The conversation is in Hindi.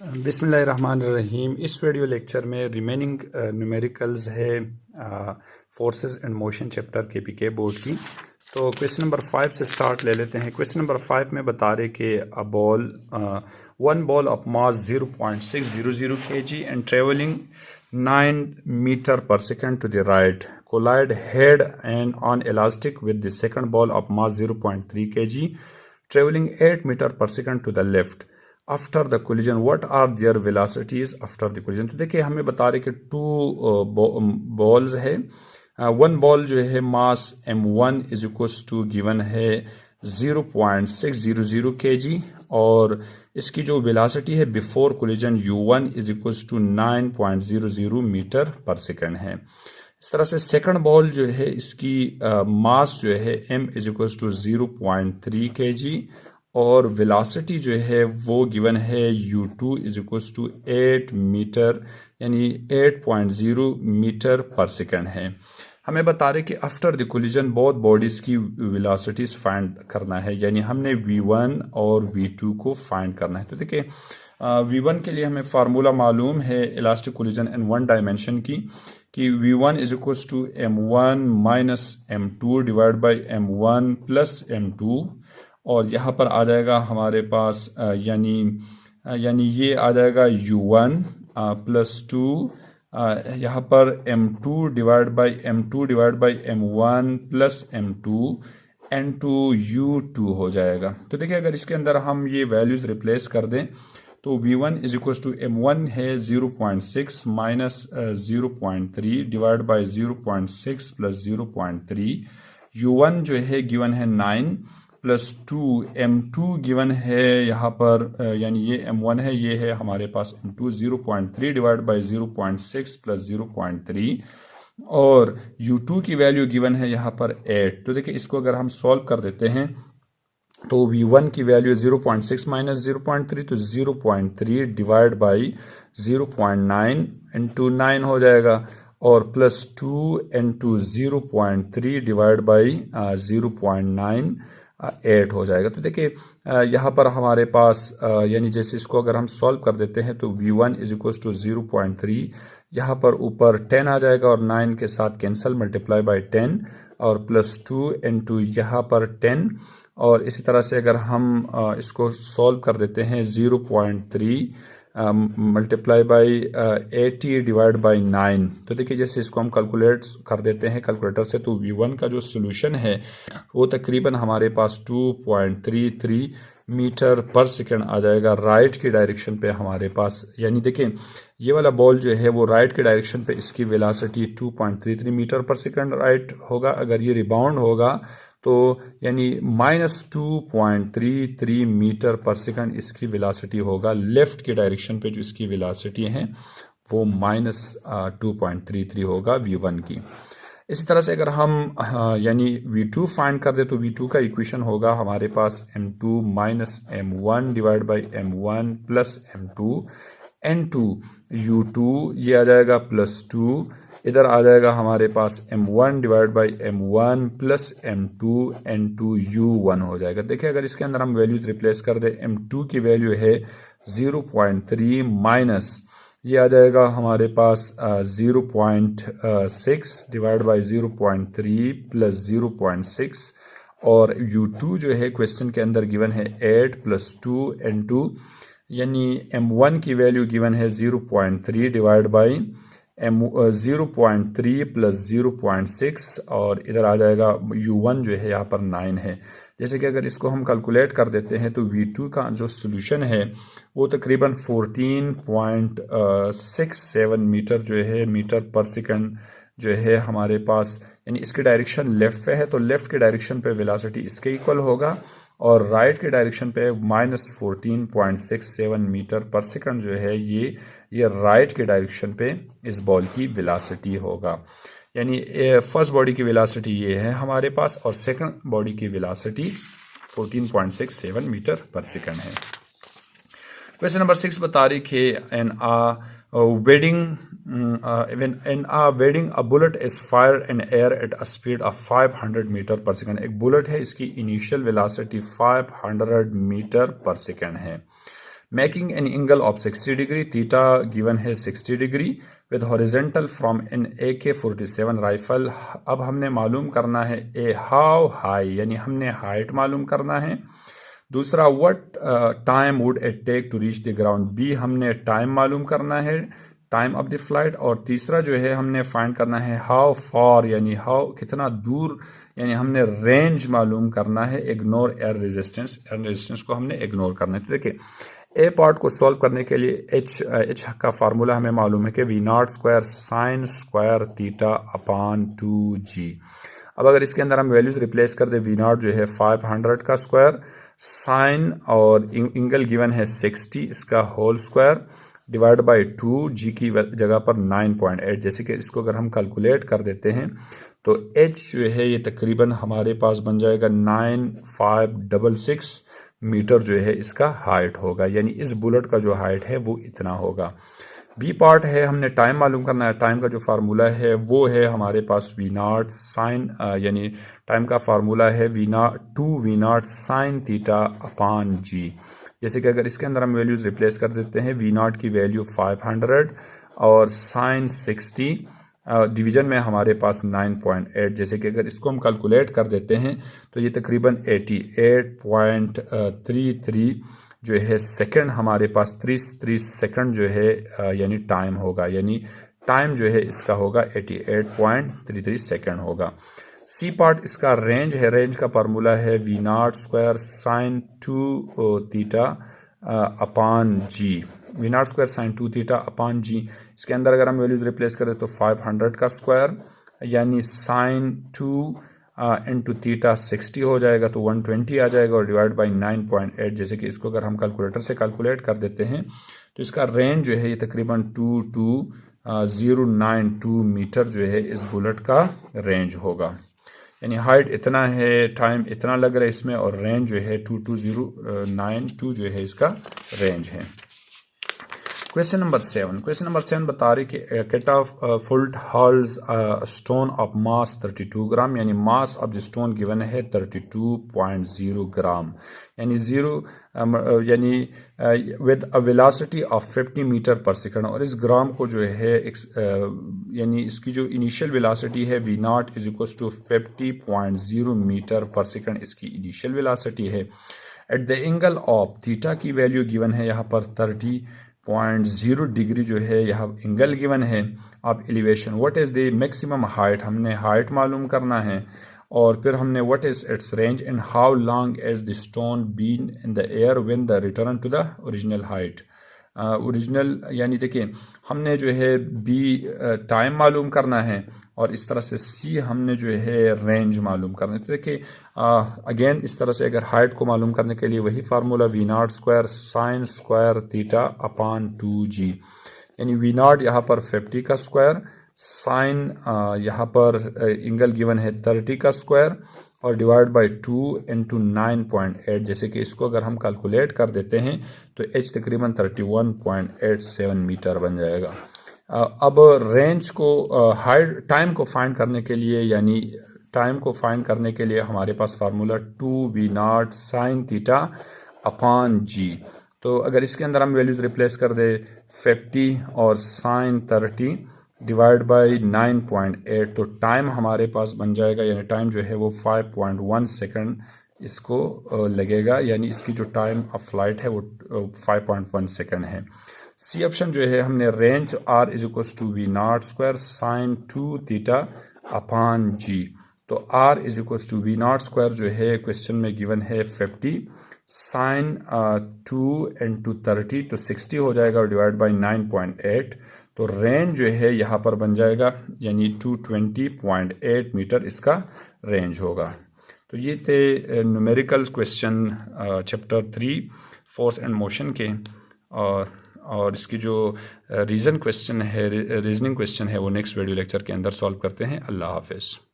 बिस्मिल्लाहिर्रहमानिर्रहीम। इस वीडियो लेक्चर में रिमेनिंग न्यूमेरिकल्स है फोर्सेस एंड मोशन चैप्टर के बोर्ड की। तो क्वेश्चन नंबर 5 से स्टार्ट ले लेते हैं। क्वेश्चन नंबर 5 में बता रहे कि a ball one ball of mass 0.600 kg and travelling 9 metre per second to the right collide head and on elastic with the second ball of mass 0.3 kg traveling 8 meter per second to the left after the collision what are their velocities after the collision. तो देखिए हमें बता रहे कि टू बॉल्स है। वन बॉल जो है mass m1 is equals to given है 0.600 kg और इसकी जो वेलोसिटी है before collision u1 is equals to 9.00 metre per second है। इस तरह से सेकंड बॉल जो है इसकी मास जो है m is equals to 0.3 kg और वेलोसिटी जो है वो गिवन है u2 is equals to 8 metre यानी 8.0 मीटर पर सेकेंड है। हमें बता रहे कि after the collision both bodies की वेलोसिटीज फाइंड करना है, यानी हमने v1 और v2 को फाइंड करना है। तो देखिए v1 के लिए हमें फार्मूला मालूम है elastic collision in one dimension की कि v1 is equals to m1 minus m2 divide by m1 plus m2 और यहाँ पर आ जाएगा हमारे पास यानी ये आ जाएगा u1 प्लस 2 यहाँ पर m2 divide by m1 plus m2 n2 u2 हो जाएगा। तो देखिए अगर इसके अंदर हम ये वैल्यूज रिप्लेस कर दें तो v1 is equal to m1 है 0.6 minus 0.3 divide by 0.6 plus 0.3 u1 जो है गिवन है 9 प्लस 2 m2 गिवन है यहाँ पर यानी ये m1 है, ये है हमारे पास m2 0.3 डिवाइड बाई 0.6 प्लस 0.3 और u2 की वैल्यू गिवन है यहाँ पर 8। तो देखिए इसको अगर हम सॉल्व कर देते हैं तो v1 की वैल्यू 0.6 माइनस 0.3 तो 0.3 डिवाइड बाई 0.9 इंटू 9 हो जाएगा और प्लस 2 इंटू 0.3 डिवाइड बाई 0.9 8 हो जाएगा। तो देखिए यहाँ पर हमारे पास यानी जैसे इसको अगर हम सॉल्व कर देते हैं तो v1 इज इक्वल टू 0.3 यहाँ पर ऊपर 10 आ जाएगा और 9 के साथ कैंसिल मल्टीप्लाई बाई 10 और प्लस 2 इंटू यहाँ पर 10 और इसी तरह से अगर हम इसको सॉल्व कर देते हैं 0.3 मल्टीप्लाई बाई 80 डिवाइड बाई 9। तो देखिए जैसे इसको हम कैलकुलेट कर देते हैं कैलकुलेटर से तो v1 का जो सोल्यूशन है वो तकरीबन हमारे पास 2.33 मीटर पर सेकेंड आ जाएगा राइट की डायरेक्शन पे हमारे पास। यानी देखें ये वाला बॉल जो है वो राइट की डायरेक्शन पे इसकी velocity 2.33 metre per second right होगा। अगर ये रिबाउंड होगा तो यानी माइनस 2.33 मीटर पर सेकंड इसकी वेलोसिटी होगा। लेफ्ट की डायरेक्शन पे जो इसकी वेलोसिटी है वो माइनस 2.33 होगा v1 की। इसी तरह से अगर हम यानी v2 फाइंड कर दे तो v2 का इक्वेशन होगा हमारे पास m2 minus m1 divide by m1 plus m2 n2 u2 ये आ जाएगा प्लस 2 इधर आ जाएगा हमारे पास m1 divide by m1 plus m2 n2 u1 हो जाएगा। देखिए अगर इसके अंदर हम वैल्यूज रिप्लेस कर दे m2 की वैल्यू है 0.3 माइनस ये आ जाएगा हमारे पास 0.6 डिवाइड बाई 0.3 प्लस 0.6 और u2 जो है क्वेश्चन के अंदर गिवन है 8 प्लस 2 n2 यानी m1 की वैल्यू गिवन है 0.3 डिवाइड बाई 0.3 प्लस 0.6 और इधर आ जाएगा u1 जो है यहाँ पर 9 है। जैसे कि अगर इसको हम कैलकुलेट कर देते हैं तो v2 का जो सोल्यूशन है वो तकरीबन 14.67 मीटर जो है मीटर पर सेकंड जो है हमारे पास। यानी इसकी डायरेक्शन लेफ्ट पे है तो लेफ्ट के डायरेक्शन पे वेलोसिटी इसके इक्वल होगा और राइट के डायरेक्शन पे माइनस 14.67 मीटर पर सेकंड जो है ये राइट के डायरेक्शन पे इस बॉल की वेलोसिटी होगा। यानी फर्स्ट बॉडी की वेलोसिटी ये है हमारे पास और सेकंड बॉडी की वेलोसिटी 14.67 मीटर पर सेकंड है। क्वेश्चन नंबर 6 बता रही कि in a wedding a bullet is fired in air at a speed of 500 metre per second. एक बुलेट है इसकी initial velocity 500 metre per second है। Making an angle of 60 degree, theta given है 60 degree with horizontal from an AK-47 rifle. अब हमने मालूम करना है ए हाउ हाई, यानी हमने हाइट मालूम करना है। दूसरा what time would it take to reach the ground, B हमने टाइम मालूम करना है, टाइम ऑफ द फ्लाइट। और तीसरा जो है हमने फाइंड करना है हाउ फॉर, यानी हाउ कितना दूर, यानी हमने रेंज मालूम करना है। Ignore air resistance, air resistance को हमने इग्नोर करना है। तो देखिए ए पार्ट को सॉल्व करने के लिए एच का फार्मूला हमें मालूम है कि V0² sine square theta upon 2g। अब अगर इसके अंदर हम वैल्यूज रिप्लेस कर दे, V0 जो है 500 का स्क्वायर, साइन और एंगल गिवन है 60, इसका होल स्क्वायर डिवाइड बाई 2, जी की जगह पर 9.8। जैसे कि इसको अगर हम कैलकुलेट कर देते हैं तो एच जो है ये तकरीबन हमारे पास बन जाएगा 9566 मीटर जो है इसका हाइट होगा, यानी इस बुलेट का जो हाइट है वो इतना होगा। बी पार्ट है, हमने टाइम मालूम करना है। टाइम का जो फार्मूला है वो है हमारे पास V0 साइन, यानी टाइम का फार्मूला है V0 साइन थीटा अपान जी। जैसे कि अगर इसके अंदर हम वैल्यूज रिप्लेस कर देते हैं, V0 की वैल्यू 500 और साइन 60, डिवीजन में हमारे पास 9.8। जैसे कि अगर इसको हम कैलकुलेट कर देते हैं तो ये तकरीबन 88.33 जो है सेकंड हमारे पास 30 सेकंड जो है यानी टाइम होगा, यानी टाइम जो है इसका होगा 88.33 सेकंड होगा। सी पार्ट इसका रेंज है, रेंज का फार्मूला है V0² साइन 2 थीटा अपान जी, V0² साइन 2 थीटा अपान जी। इसके अंदर अगर हम वैल्यूज रिप्लेस करें तो 500 का स्क्वायर यानी साइन 2 इंटू थीटा 60 हो जाएगा तो 120 आ जाएगा और डिवाइड बाई 9.8। जैसे कि इसको अगर हम कैलकुलेटर से कैलकुलेट कर देते हैं तो इसका रेंज जो है ये तकरीबन 22092 मीटर जो है इस बुलेट का रेंज होगा। यानी हाइट इतना है, टाइम इतना लग रहा है इसमें, और रेंज जो है 22092 जो है इसका रेंज है। क्वेश्चन नंबर 7 बता रही कि catapult hurls stone of mass 32 gram, यानी mass of the stone given है 32.0 ग्राम, यानी यानी with a velocity of 50 metre per second. और इस ग्राम को जो है यानी इसकी जो इनिशियल वेलोसिटी है V0 is equal to 50.0 metre per second इसकी इनिशियल वेलोसिटी है। At the angle of theta की वैल्यू गिवन है यहाँ पर 30.0 डिग्री जो है यहाँ एंगल गिवन है। अब elevation, what is the maximum height, हमने हाइट मालूम करना है। और फिर हमने what is its range and how long has the stone been in the air when the return to the original height. Original यानी देखिए हमने जो है बी टाइम मालूम करना है और इस तरह से सी हमने जो है रेंज मालूम करना है। तो देखिए अगेन इस तरह से अगर हाइट को मालूम करने के लिए वही formula V0² sine square theta upon 2g, यानी V0 यहाँ पर 50 का स्क्वायर, साइन यहाँ पर एंगल गिवन है 30 का स्क्वायर और डिवाइड बाई 2 इंटू 9.8। जैसे कि इसको अगर हम कैलकुलेट कर देते हैं तो h तकरीबन 31.87 मीटर बन जाएगा। अब रेंज को हाइट टाइम को फाइंड करने के लिए, यानी टाइम को फाइंड करने के लिए हमारे पास formula 2V0 sine theta upon g. तो अगर इसके अंदर हम वैल्यूज रिप्लेस कर दे 50 और साइन 30 डिवाइड बाई 9.8 तो टाइम हमारे पास बन जाएगा, यानी टाइम जो है वो 5.1 सेकंड इसको लगेगा, यानी इसकी जो टाइम ऑफ फ्लाइट है वो 5.1 सेकंड है। सी ऑप्शन जो है हमने range R is equal to V0² sine 2 theta upon g. तो R is equal to V0² जो है क्वेश्चन में गिवन है 50, साइन 2 इंटू 30 तो 60 हो जाएगा और डिवाइड बाई 9.8 तो रेंज जो है यहाँ पर बन जाएगा, यानी 220.8 मीटर इसका रेंज होगा। तो ये थे numerical question chapter 3 force and motion के, और इसकी जो रीजनिंग क्वेश्चन है वो नेक्स्ट वीडियो लेक्चर के अंदर सॉल्व करते हैं। अल्लाह हाफिज़।